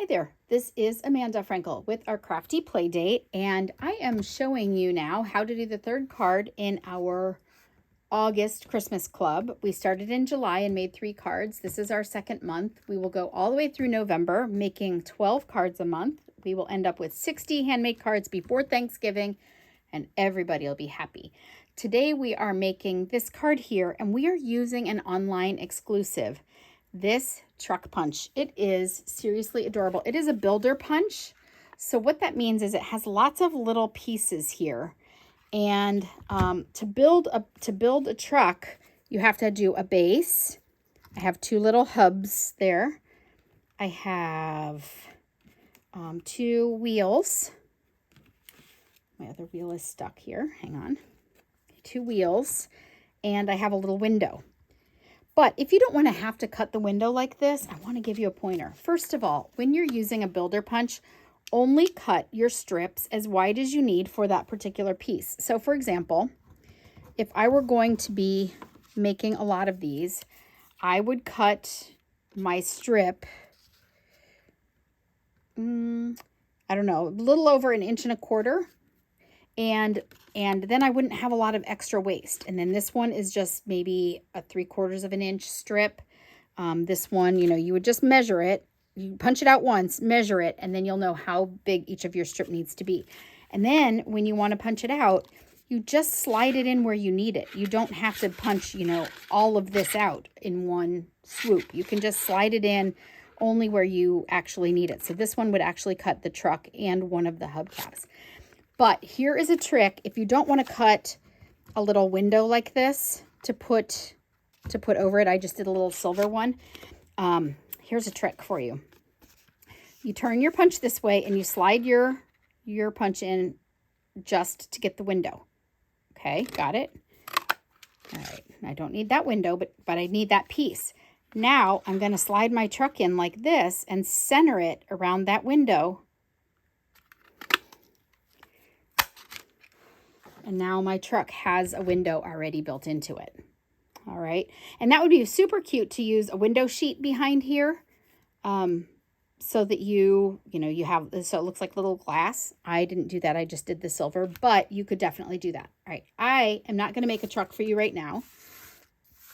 Hi there, this is Amanda Frankel with our Crafty Playdate, and I am showing you now how to do the third card in our August Christmas Club. We started in July and made 3 cards. This is our second month. We will go all the way through November, making 12 cards a month. We will end up with 60 handmade cards before Thanksgiving, and everybody will be happy. Today we are making this card here, and we are using an online exclusive. This truck punch. It is seriously adorable. It is a builder punch. So what that means is it has lots of little pieces here. And to build a truck, you have to do a base. I have 2 little hubs there. I have 2 wheels. My other wheel is stuck here. Hang on. 2 wheels. And I have a little window. But if you don't want to have to cut the window like this, I want to give you a pointer. First of all, when you're using a builder punch, only cut your strips as wide as you need for that particular piece. So for example, if I were going to be making a lot of these, I would cut my strip, I don't know, a little over 1.25 inches. And then I wouldn't have a lot of extra waste. And then this one is just maybe a 3/4 inch strip. This one, you would just measure it. You punch it out once, measure it, and then you'll know how big each of your strip needs to be. And then when you want to punch it out, you just slide it in where you need it. You don't have to punch, all of this out in one swoop. You can just slide it in only where you actually need it. So this one would actually cut the truck and one of the hubcaps. But here is a trick. If you don't want to cut a little window like this to put over it, I just did a little silver one. Here's a trick for you. You turn your punch this way and you slide your punch in just to get the window. Okay, got it? All right, I don't need that window, but I need that piece. Now I'm going to slide my truck in like this and center it around that window. And now my truck has a window already built into it. All right. And that would be super cute to use a window sheet behind here. So that you have, so it looks like little glass. I didn't do that. I just did the silver, but you could definitely do that. All right. I am not going to make a truck for you right now.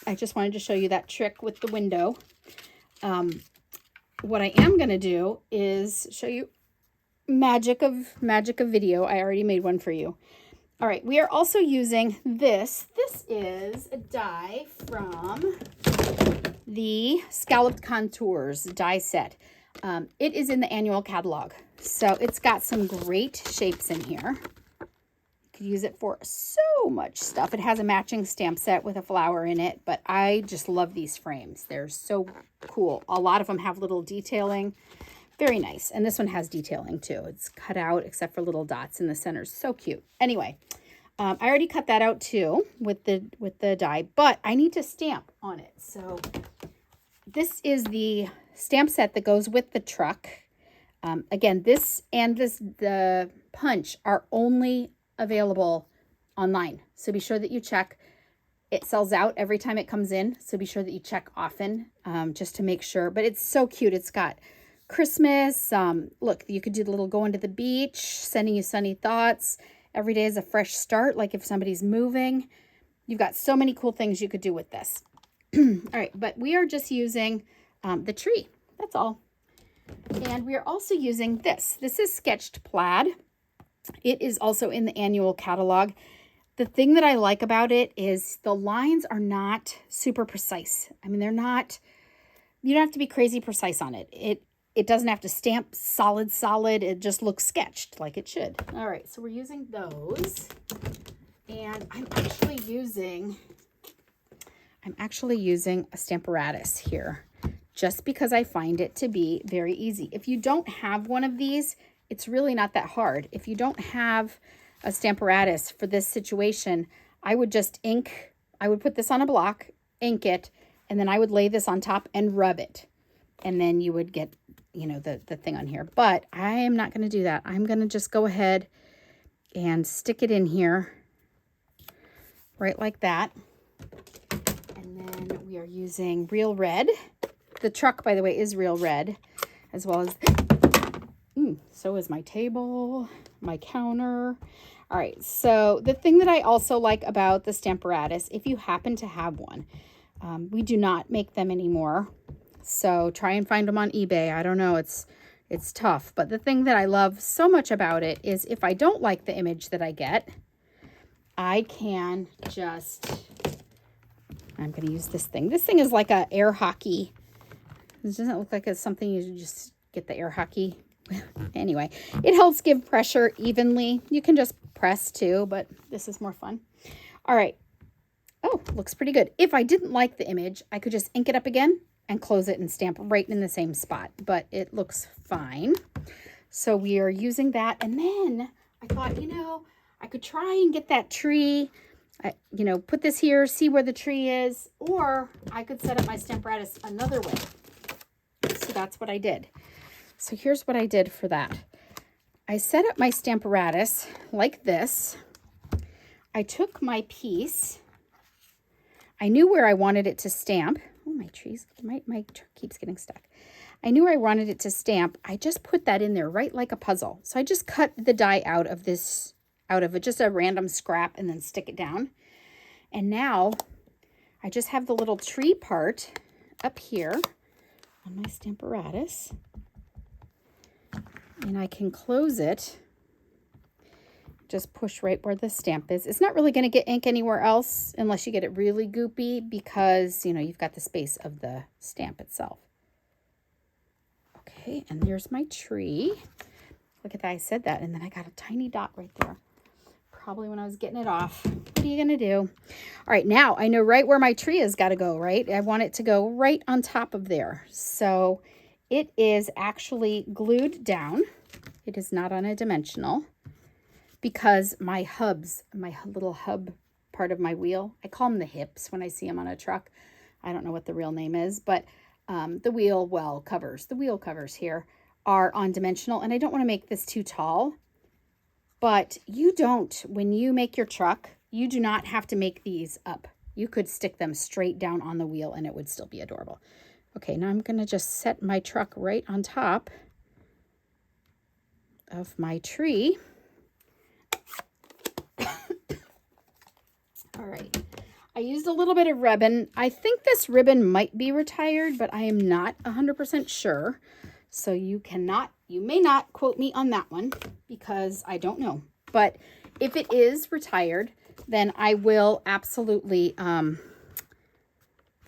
I just wanted to show you that trick with the window. What I am going to do is show you magic of video. I already made one for you. All right, we are also using this. This is a die from the Scalloped Contours die set. It is in the annual catalog. So it's got some great shapes in here. You could use it for so much stuff. It has a matching stamp set with a flower in it, but I just love these frames. They're so cool. A lot of them have little detailing. Very nice. And this one has detailing too. It's cut out except for little dots in the center. So cute. Anyway, I already cut that out too with the die, but I need to stamp on it. So this is the stamp set that goes with the truck. Again, this and the punch are only available online. So be sure that you check. It sells out every time it comes in. So be sure that you check often just to make sure. But it's so cute. It's got Christmas. Look, you could do the little going to the beach, sending you sunny thoughts. Every day is a fresh start, like if somebody's moving. You've got so many cool things you could do with this. All right, but we are just using the tree. That's all. And we are also using this. This is Sketched Plaid. It is also in the annual catalog. The thing that I like about it is the lines are not super precise. I mean, they're not, you don't have to be crazy precise on it. It doesn't have to stamp solid. It just looks sketched like it should. All right, so we're using those. And I'm actually using a Stamparatus here just because I find it to be very easy. If you don't have one of these, it's really not that hard. If you don't have a Stamparatus for this situation, I would just I would put this on a block, ink it, and then I would lay this on top and rub it. And then you would get, the thing on here. But I am not going to do that. I'm going to just go ahead and stick it in here right like that. And then we are using Real Red. The truck, by the way, is Real Red, as well as So is my table, my counter. All right, so the thing that I also like about the Stamparatus, if you happen to have one, we do not make them anymore. So try and find them on eBay. I don't know, it's tough. But the thing that I love so much about it is if I don't like the image that I get, I can just, I'm going to use this thing. This thing is like a air hockey. This doesn't look like it's something you just get the air hockey. Anyway, it helps give pressure evenly. You can just press too, but this is more fun. All right. Oh, looks pretty good. If I didn't like the image, I could just ink it up again and close it and stamp right in the same spot, but it looks fine. So we are using that. And then I thought, you know, I could try and get that tree, you know, put this here, see where the tree is, or I could set up my Stamparatus another way. So that's what I did. So here's what I did for that. I set up my Stamparatus like this. I took my piece. I knew where I wanted it to stamp. Oh, my trees, my keeps getting stuck. I knew where I wanted it to stamp. I just put that in there right like a puzzle. So I just cut the die out of this, just a random scrap, and then stick it down. And now I just have the little tree part up here on my Stamparatus. And I can close it. Just push right where the stamp is. It's not really going to get ink anywhere else unless you get it really goopy because, you know, you've got the space of the stamp itself. Okay, and there's my tree. Look at that, I said that, and then I got a tiny dot right there. Probably when I was getting it off. What are you going to do? All right, now I know right where my tree has got to go, right? I want it to go right on top of there. So it is actually glued down. It is not on a dimensional because my hubs, my little hub part of my wheel, I call them the hips when I see them on a truck. I don't know what the real name is, but the wheel covers here are on dimensional, and I don't want to make this too tall. But you don't, when you make your truck, you do not have to make these up. You could stick them straight down on the wheel and it would still be adorable. Okay, now I'm going to just set my truck right on top of my tree. All right, I used a little bit of ribbon. I think this ribbon might be retired, but I am not 100% sure. So you may not quote me on that one because I don't know. But if it is retired, then I will absolutely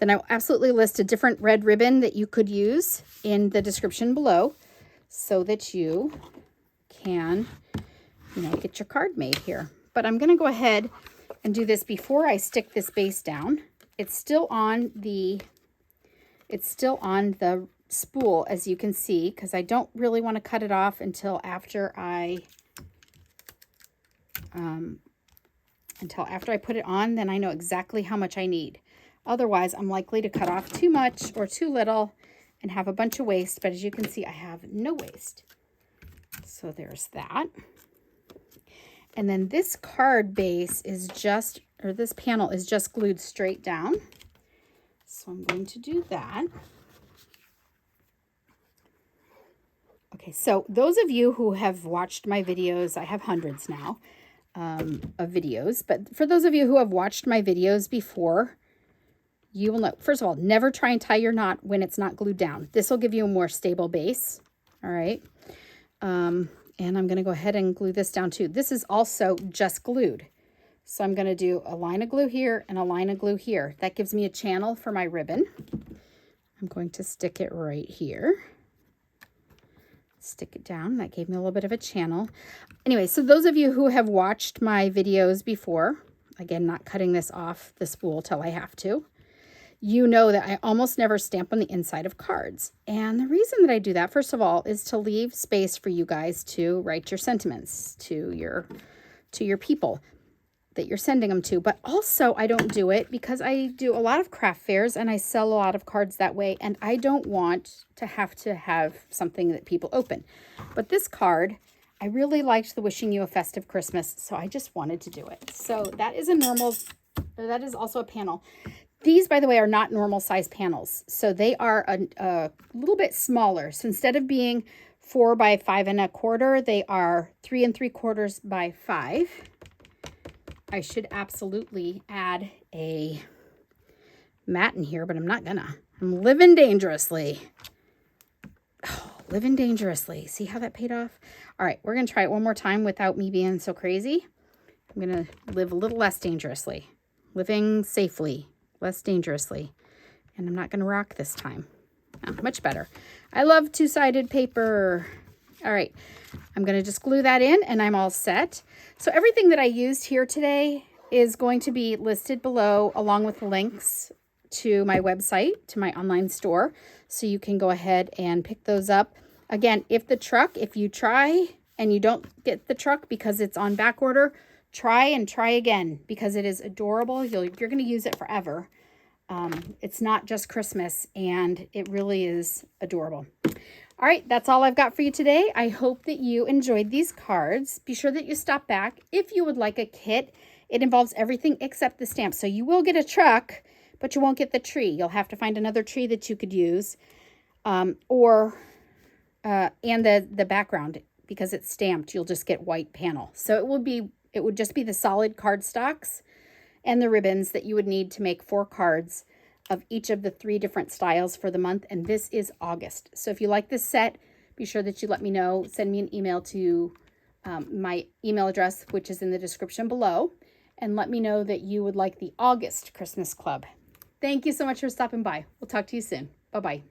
list a different red ribbon that you could use in the description below so that you can, you know, get your card made here. But I'm going to go ahead and do this before I stick this base down. It's still on the spool, as you can see, because I don't really want to cut it off until after I put it on. Then I know exactly how much I need. Otherwise, I'm likely to cut off too much or too little and have a bunch of waste. But as you can see, I have no waste. So there's that. And then this card base is just, or this panel is just glued straight down. So I'm going to do that. Okay, so those of you who have watched my videos, I have hundreds now of videos, but for those of you who have watched my videos before, you will know, first of all, never try and tie your knot when it's not glued down. This will give you a more stable base, all right? And I'm going to go ahead and glue this down too. This is also just glued. So I'm going to do a line of glue here and a line of glue here. That gives me a channel for my ribbon. I'm going to stick it right here. Stick it down. That gave me a little bit of a channel. Anyway, so those of you who have watched my videos before, again, not cutting this off the spool till I have to, you know that I almost never stamp on the inside of cards. And the reason that I do that, first of all, is to leave space for you guys to write your sentiments to your people that you're sending them to. But also I don't do it because I do a lot of craft fairs and I sell a lot of cards that way, and I don't want to have something that people open. But this card, I really liked the wishing you a festive Christmas, so I just wanted to do it. So that is that is also a panel. These, by the way, are not normal size panels. So they are a little bit smaller. So instead of being 4 by 5 1/4. They are 3 3/4 by 5. I should absolutely add a mat in here, but I'm not gonna. I'm living dangerously. Oh, living dangerously. See how that paid off? All right, we're gonna try it one more time without me being so crazy. I'm gonna live a little less dangerously. Living safely, less dangerously. And I'm not gonna rock this time. Oh, much better. I love two-sided paper. All right, I'm gonna just glue that in and I'm all set. So everything that I used here today is going to be listed below along with links to my website, to my online store. So you can go ahead and pick those up. Again, if you try and you don't get the truck because it's on back order, try again because it is adorable. You're going to use it forever. It's not just Christmas, and it really is adorable. All right, that's all I've got for you today. I hope that you enjoyed these cards. Be sure that you stop back if you would like a kit. It involves everything except the stamp. So you will get a truck, but you won't get the tree. You'll have to find another tree that you could use, and the background, because it's stamped, you'll just get white panel. So it would just be the solid cardstocks and the ribbons that you would need to make 4 cards of each of the 3 different styles for the month. And this is August. So if you like this set, be sure that you let me know. Send me an email to my email address, which is in the description below, and let me know that you would like the August Christmas Club. Thank you so much for stopping by. We'll talk to you soon. Bye-bye.